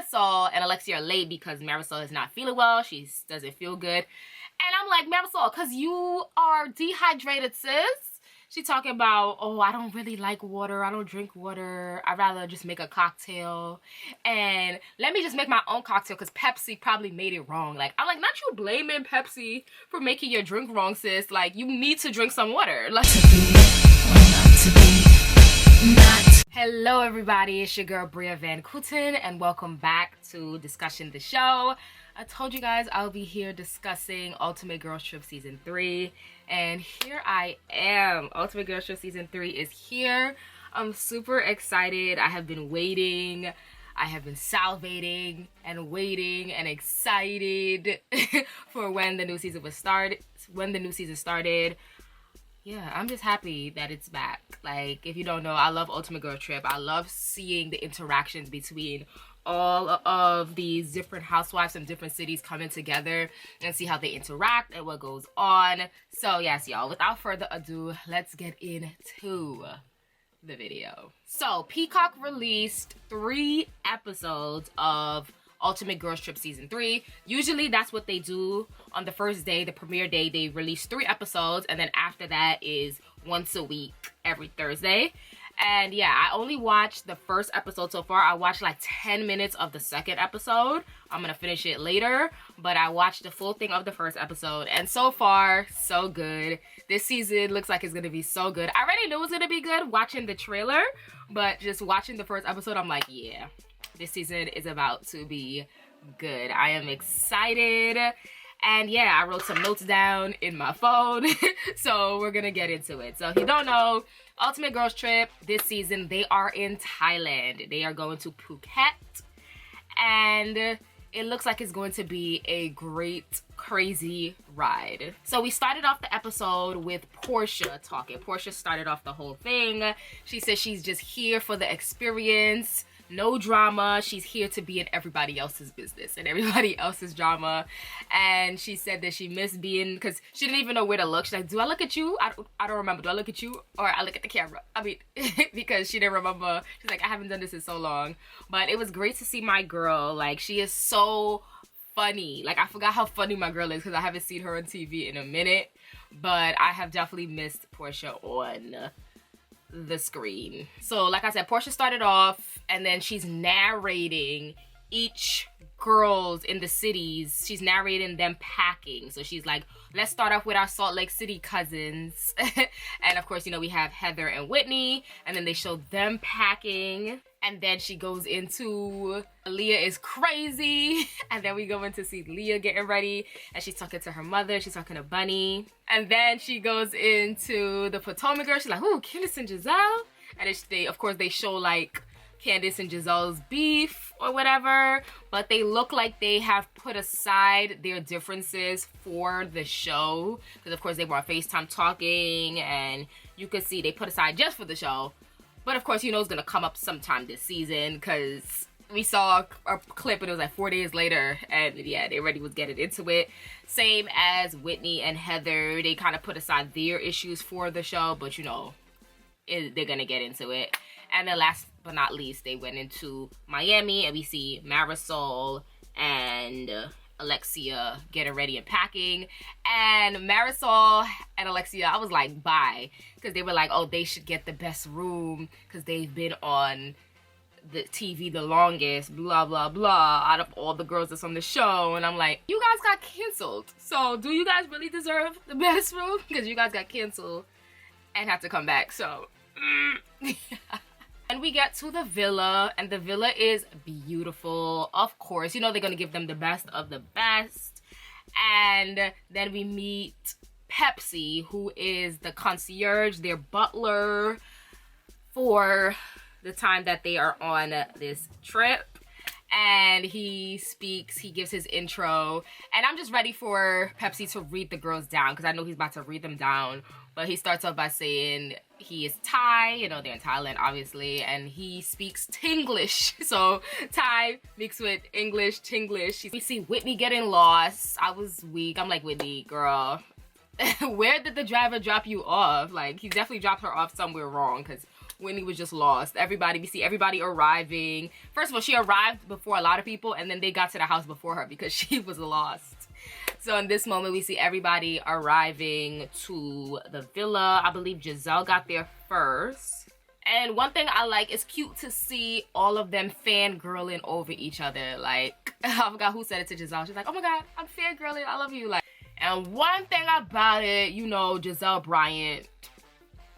Marisol and Alexia are late because Marisol is not feeling well. She doesn't feel good. And I'm like, Marisol, because you are dehydrated, sis. She's talking about, oh, I don't really like water. I don't drink water. I'd rather just make a cocktail. And let me just make my own cocktail because Pepsi probably made it wrong. Like, I'm like, not you blaming Pepsi for making your drink wrong, sis. Like, you need to drink some water. Like, to be or not to be, not. Hello, everybody. It's your girl, Bria Van Kooten, and welcome back to Discussion the Show. I told you guys I'll be here discussing Ultimate Girls Trip Season 3, and here I am. Ultimate Girls Trip Season 3 is here. I'm super excited. I have been waiting. I have been salivating and waiting and excited for when the new season started. Yeah, I'm just happy that it's back. Like, if you don't know, I love Ultimate Girl Trip. I love seeing the interactions between all of these different housewives from different cities coming together and see how they interact and what goes on. So yes, y'all, without further ado, let's get into the video. So Peacock released 3 episodes of Ultimate Girls Trip Season 3. Usually that's what they do on the first day, the premiere day. They release 3 episodes, and then after that is once a week, every Thursday. And yeah, I only watched the first episode so far. I watched like 10 minutes of the second episode. I'm gonna finish it later, but I watched the full thing of the first episode, and so far, so good. This season looks like it's gonna be so good. I already knew it was gonna be good watching the trailer, but just watching the first episode, I'm like, yeah, this season is about to be good. I am excited. And yeah, I wrote some notes down in my phone, so we're gonna get into it. So if you don't know, Ultimate Girls Trip this season, they are in Thailand. They are going to Phuket, and it looks like it's going to be a great, crazy ride. So we started off the episode with Portia talking. Portia started off the whole thing. She says she's just here for the experience. No drama. She's here to be in everybody else's business and everybody else's drama. And she said that she missed being, because she didn't even know where to look. She's like, do I look at you? I don't remember. Do I look at you or I look at the camera? I mean, because she didn't remember. She's like, I haven't done this in so long. But it was great to see my girl. Like, she is so funny. Like, I forgot how funny my girl is because I haven't seen her on TV in a minute. But I have definitely missed Portia on the screen. So like I said, Portia started off and then she's narrating each girls in the cities. She's narrating them packing. So she's like, let's start off with our Salt Lake City cousins. And of course, you know, we have Heather and Whitney, and then they show them packing. And then she goes into Leah is crazy. And then we go in to see Leah getting ready. And she's talking to her mother. She's talking to Bunny. And then she goes into the Potomac girl. She's like, ooh, Candace and Giselle. And of course, they show like Candace and Giselle's beef or whatever. But they look like they have put aside their differences for the show. Because of course, they were on FaceTime talking. And you could see they put aside just for the show. But of course, you know it's going to come up sometime this season because we saw a clip and it was like 4 days later. And yeah, they already was getting into it. Same as Whitney and Heather. They kind of put aside their issues for the show. But you know, they're going to get into it. And then last but not least, they went into Miami. And we see Marisol and Alexia getting ready and packing. And Marisol and Alexia, I was like, bye. Because they were like, oh, they should get the best room because they've been on the TV the longest, blah, blah, blah, out of all the girls that's on the show. And I'm like, you guys got canceled. So do you guys really deserve the best room? Because you guys got canceled and had to come back. So, And we get to the villa, and the villa is beautiful. Of course, you know they're going to give them the best of the best. And then we meet Pepsi, who is the concierge, their butler for the time that they are on this trip. And he speaks, he gives his intro, and I'm just ready for Pepsi to read the girls down because I know he's about to read them down. But he starts off by saying he is Thai, you know, they're in Thailand, obviously, and he speaks Tinglish. So Thai mixed with English, Tinglish. We see Whitney getting lost. I was weak. I'm like, Whitney, girl, where did the driver drop you off? Like, he definitely dropped her off somewhere wrong because Whitney was just lost. We see everybody arriving. First of all, she arrived before a lot of people, and then they got to the house before her because she was lost. So in this moment, we see everybody arriving to the villa. I believe Giselle got there first. And one thing I like, it's cute to see all of them fangirling over each other. Like, I forgot who said it to Giselle. She's like, oh my God, I'm fangirling, I love you. Like, and one thing about it, you know, Giselle Bryant,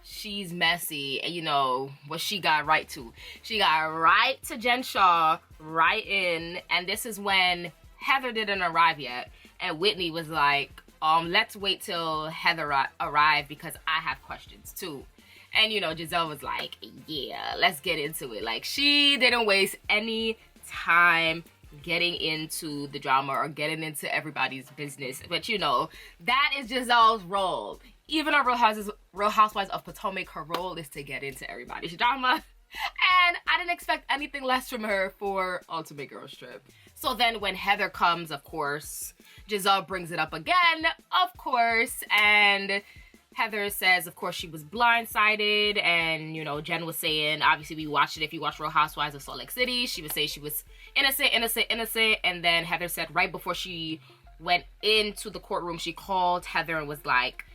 she's messy. And you know what she got right to. She got right to Jen Shah, right in. And this is when Heather didn't arrive yet. And Whitney was like, let's wait till Heather arrived because I have questions too. And, you know, Giselle was like, yeah, let's get into it. Like, she didn't waste any time getting into the drama or getting into everybody's business. But, you know, that is Giselle's role. Even on Real Housewives of Potomac, her role is to get into everybody's drama. And I didn't expect anything less from her for Ultimate Girls Trip. So then when Heather comes, of course, Giselle brings it up again, of course, and Heather says, of course, she was blindsided, and, you know, Jen was saying, obviously, we watched it, if you watch Real Housewives of Salt Lake City, she would say she was innocent, and then Heather said right before she went into the courtroom, she called Heather and was like,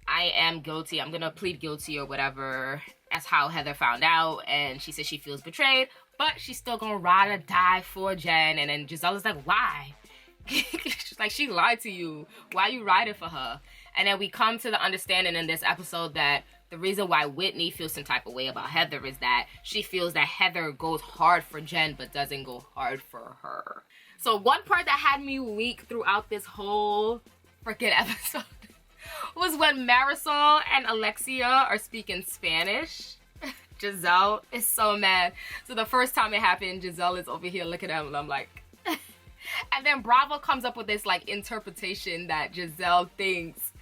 I am guilty, I'm gonna plead guilty or whatever. That's how Heather found out, and she said she feels betrayed, but she's still gonna ride or die for Jen. And then Giselle is like, why? She's like, she lied to you. Why you riding for her? And then we come to the understanding in this episode that the reason why Whitney feels some type of way about Heather is that she feels that Heather goes hard for Jen but doesn't go hard for her. So one part that had me weak throughout this whole freaking episode was when Marisol and Alexia are speaking Spanish. Giselle is so mad. So the first time it happened, Giselle is over here looking at him and I'm like... And then Bravo comes up with this like interpretation that Giselle thinks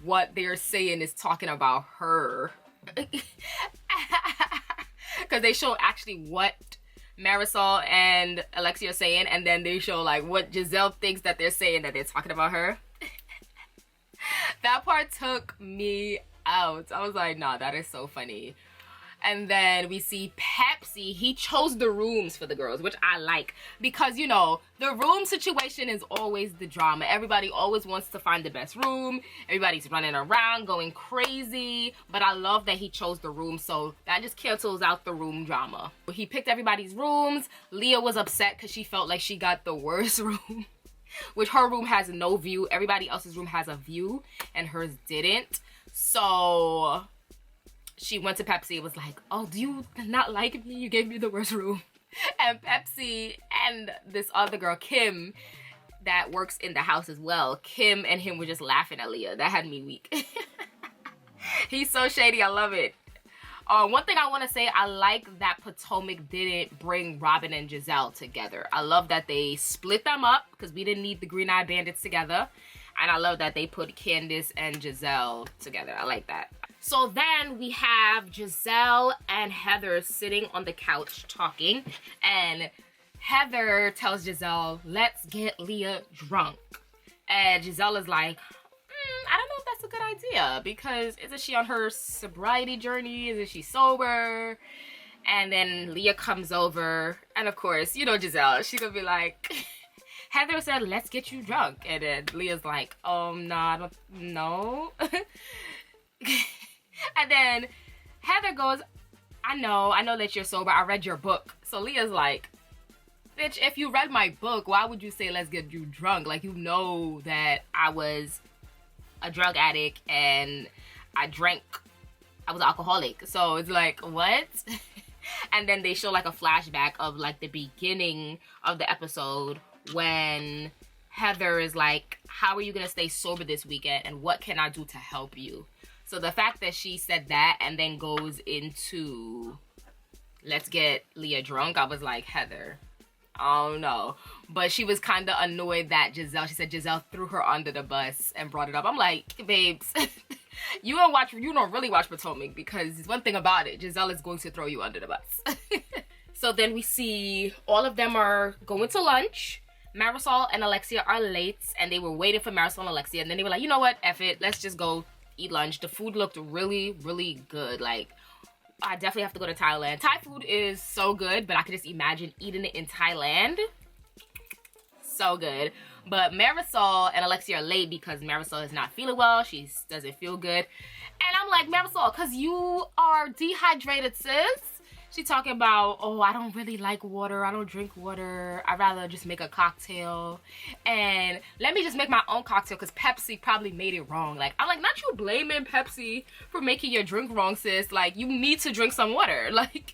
what they're saying is talking about her. Because they show actually what Marisol and Alexia are saying, and then they show like what Giselle thinks that they're saying that they're talking about her. That part took me out. I was like, nah, that is so funny. And then we see Pepsi. He chose the rooms for the girls, which I like. Because, you know, the room situation is always the drama. Everybody always wants to find the best room. Everybody's running around, going crazy. But I love that he chose the room, so that just cancels out the room drama. He picked everybody's rooms. Leah was upset because she felt like she got the worst room. Which her room has no view. Everybody else's room has a view, and hers didn't. So... she went to Pepsi and was like, oh, do you not like me? You gave me the worst room. And Pepsi and this other girl, Kim, that works in the house as well, Kim and him were just laughing at Leah. That had me weak. He's so shady. I love it. One thing I want to say, I like that Potomac didn't bring Robin and Giselle together. I love that they split them up because we didn't need the Green Eye Bandits together. And I love that they put Candace and Giselle together. I like that. So then we have Giselle and Heather sitting on the couch talking. And Heather tells Giselle, let's get Leah drunk. And Giselle is like, I don't know if that's a good idea. Because isn't she on her sobriety journey? Isn't she sober? And then Leah comes over. And of course, you know Giselle. She's going to be like... Heather said, let's get you drunk. And then Leah's like, nah, I don't know. And then Heather goes, I know that you're sober. I read your book. So Leah's like, bitch, if you read my book, why would you say let's get you drunk? Like, you know that I was a drug addict and I was an alcoholic. So it's like, what? And then they show like a flashback of like the beginning of the episode when Heather is like, how are you gonna stay sober this weekend and what can I do to help you? So the fact that she said that and then goes into let's get Leah drunk, I was like, Heather, oh no. But she was kind of annoyed that she said Giselle threw her under the bus and brought it up. I'm like, babes, you don't really watch Potomac, because one thing about it, Giselle is going to throw you under the bus. So then we see all of them are going to lunch. Marisol and Alexia are late and they were waiting for Marisol and Alexia, and then they were like, you know what, F it, let's just go eat lunch. The food looked really, really good. Like, I definitely have to go to Thailand. Thai food is so good, but I could just imagine eating it in Thailand. So good. But Marisol and Alexia are late because Marisol is not feeling well. She doesn't feel good. And I'm like, Marisol, because you are dehydrated, sis. She's talking about, oh, I don't really like water. I don't drink water. I'd rather just make a cocktail. And let me just make my own cocktail because Pepsi probably made it wrong. Like, I'm like, not you blaming Pepsi for making your drink wrong, sis. Like, you need to drink some water. Like,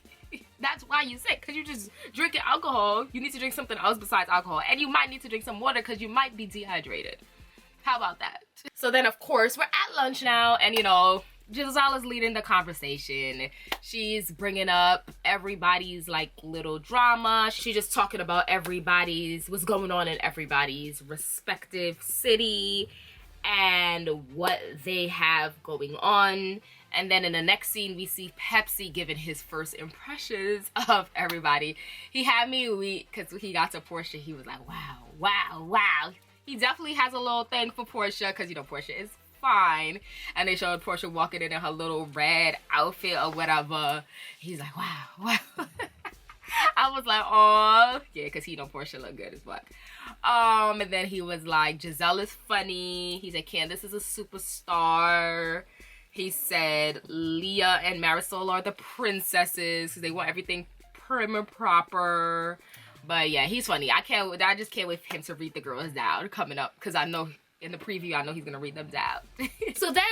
that's why you're sick, because you just drinking alcohol. You need to drink something else besides alcohol. And you might need to drink some water because you might be dehydrated. How about that? So then, of course, we're at lunch now. And, you know, Giselle is leading the conversation. She's bringing up everybody's like little drama. She's just talking about what's going on in everybody's respective city and what they have going on. And then in the next scene, we see Pepsi giving his first impressions of everybody. He had me weak because he got to Portia. He was like, wow, wow, wow. He definitely has a little thing for Portia because, you know, Portia is fine. And they showed Portia walking in her little red outfit or whatever. He's like, wow, wow. I was like, oh, yeah, because he know Portia look good as fuck. And then he was like, Giselle is funny. He said, Candace is a superstar. He said, Leah and Marisol are the princesses because they want everything prim and proper. But yeah, he's funny. I just can't wait for him to read the girls down coming up because I know in the preview, I know he's gonna read them down. So then,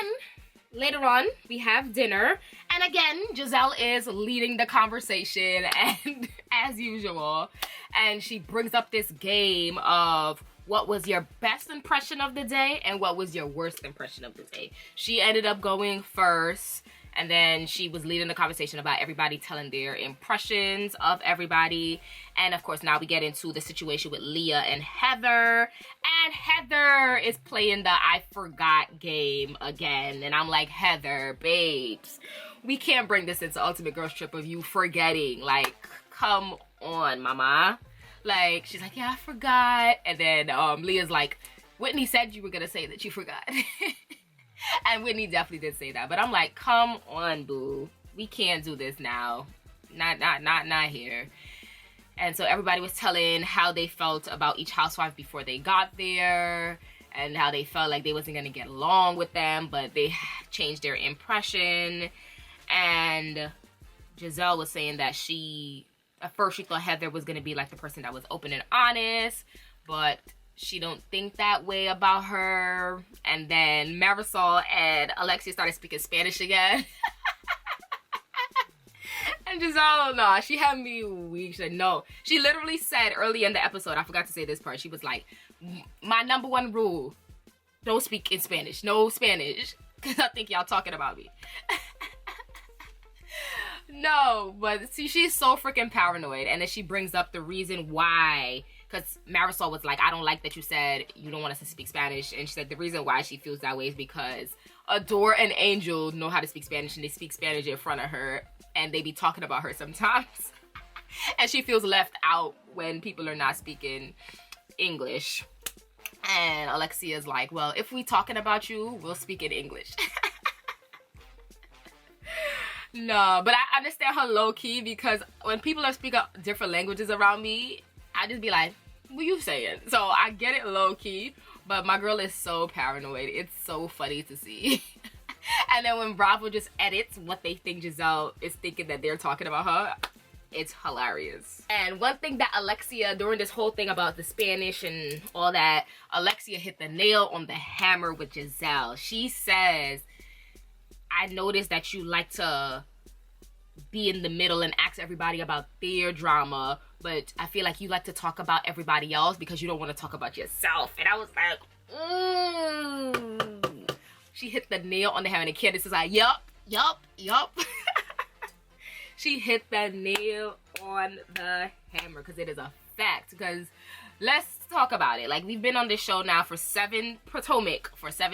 later on, we have dinner. And again, Giselle is leading the conversation, and as usual. And she brings up this game of what was your best impression of the day and what was your worst impression of the day. She ended up going first. And then she was leading the conversation about everybody telling their impressions of everybody. And of course, now we get into the situation with Leah and Heather. And Heather is playing the I forgot game again. And I'm like, Heather, babes, we can't bring this into Ultimate Girls Trip of you forgetting. Like, come on, mama. Like, she's like, yeah, I forgot. And then Leah's like, Whitney said you were going to say that you forgot. And Whitney definitely did say that. But I'm like, come on, boo. We can't do this now. Not here. And so everybody was telling how they felt about each housewife before they got there. And how they felt like they wasn't going to get along with them. But they changed their impression. And Giselle was saying that at first she thought Heather was going to be like the person that was open and honest. But she don't think that way about her. And then Marisol and Alexia started speaking Spanish again. And Giselle, no, she had me weak. She said, no. She literally said early in the episode, I forgot to say this part, she was like, my number one rule, don't speak in Spanish. No Spanish. Because I think y'all talking about me. No, but see, she's so freaking paranoid. And then she brings up the reason why. Because Marisol was like, I don't like that you said you don't want us to speak Spanish. And she said the reason why she feels that way is because Adore and Angel know how to speak Spanish. And they speak Spanish in front of her. And they be talking about her sometimes. And she feels left out when people are not speaking English. And Alexia's like, well, if we talking about you, we'll speak in English. No, but I understand her low-key because when people are speaking different languages around me, I just be like, what you saying? So I get it low-key, but my girl is so paranoid. It's so funny to see. And then when Bravo just edits what they think Giselle is thinking that they're talking about her, it's hilarious. And one thing that Alexia, during this whole thing about the Spanish and all that, Alexia hit the nail on the hammer with Giselle. She says, I noticed that you like to be in the middle and ask everybody about their drama, but I feel like you like to talk about everybody else because you don't want to talk about yourself. And I was like, She hit the nail on the hammer. And Candace is like, yup. She hit the nail on the hammer because it is a fact. Because let's talk about it. Like, we've been on this show now for 7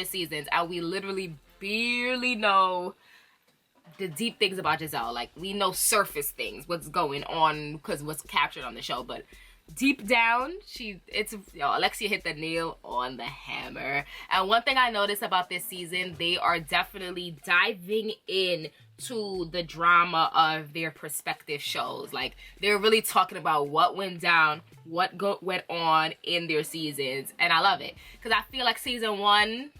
seasons, and we literally barely know the deep things about Giselle. Like, we know surface things, what's going on because what's captured on the show, but deep down, Alexia hit the nail on the hammer. And one thing I noticed about this season, they are definitely diving in to the drama of their prospective shows. Like, they're really talking about what went down, what went on in their seasons, and I love it. Because I feel like season 1,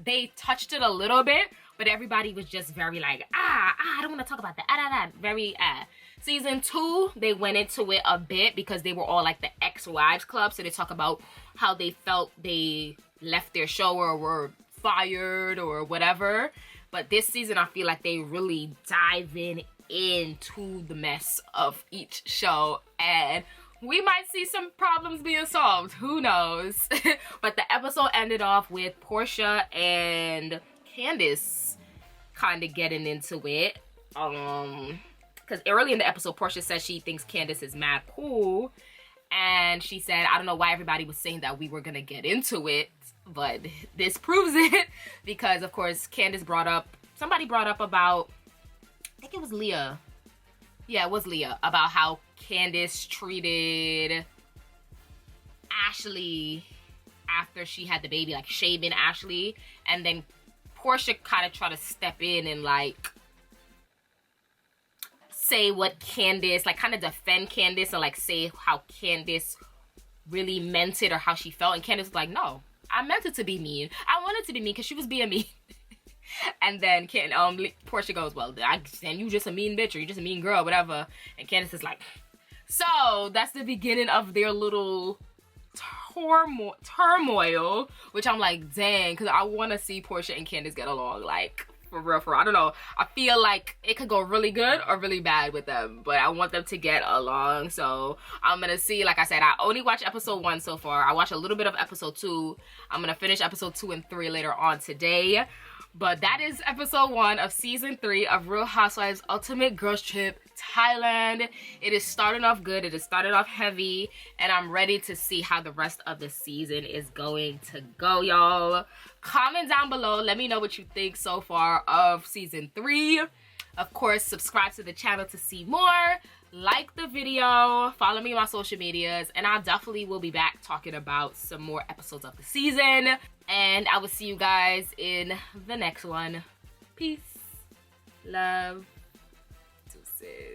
they touched it a little bit, but everybody was just very like, I don't want to talk about that, very, Season 2, they went into it a bit because they were all like the ex-wives club, so they talk about how they felt they left their show or were fired or whatever. But this season, I feel like they really dive into the mess of each show, and we might see some problems being solved. Who knows? But the episode ended off with Portia and Candace kind of getting into it. Because early in the episode, Portia says she thinks Candace is mad cool. And she said, I don't know why everybody was saying that we were going to get into it, but this proves it. Because, of course, somebody brought up about, I think it was Leah. Yeah, it was Leah. About how Candace treated Ashley after she had the baby, like shaming Ashley. And then Portia kind of tried to step in and, like, say what Candace, like, kind of defend Candace or, like, say how Candace really meant it or how she felt. And Candace was like, no, I meant it to be mean. I wanted to be mean because she was being mean. And then Portia goes, well, then you just a mean bitch or you just a mean girl, whatever. And Candace is like, so that's the beginning of their little turmoil, which I'm like, dang, because I want to see Portia and Candace get along, like, for real. I don't know. I feel like it could go really good or really bad with them, but I want them to get along. So I'm gonna see. Like I said, I only watched episode 1 so far. I watched a little bit of episode 2. I'm gonna finish episode 2 and 3 later on today. But that is episode 1 of season 3 of Real Housewives Ultimate Girls Trip Thailand. It is starting off good. It is starting off heavy. And I'm ready to see how the rest of the season is going to go, y'all. Comment down below. Let me know what you think so far of season 3. Of course, subscribe to the channel to see more. Like the video. Follow me on my social medias. And I definitely will be back talking about some more episodes of the season. And I will see you guys in the next one. Peace. Love. Deuces.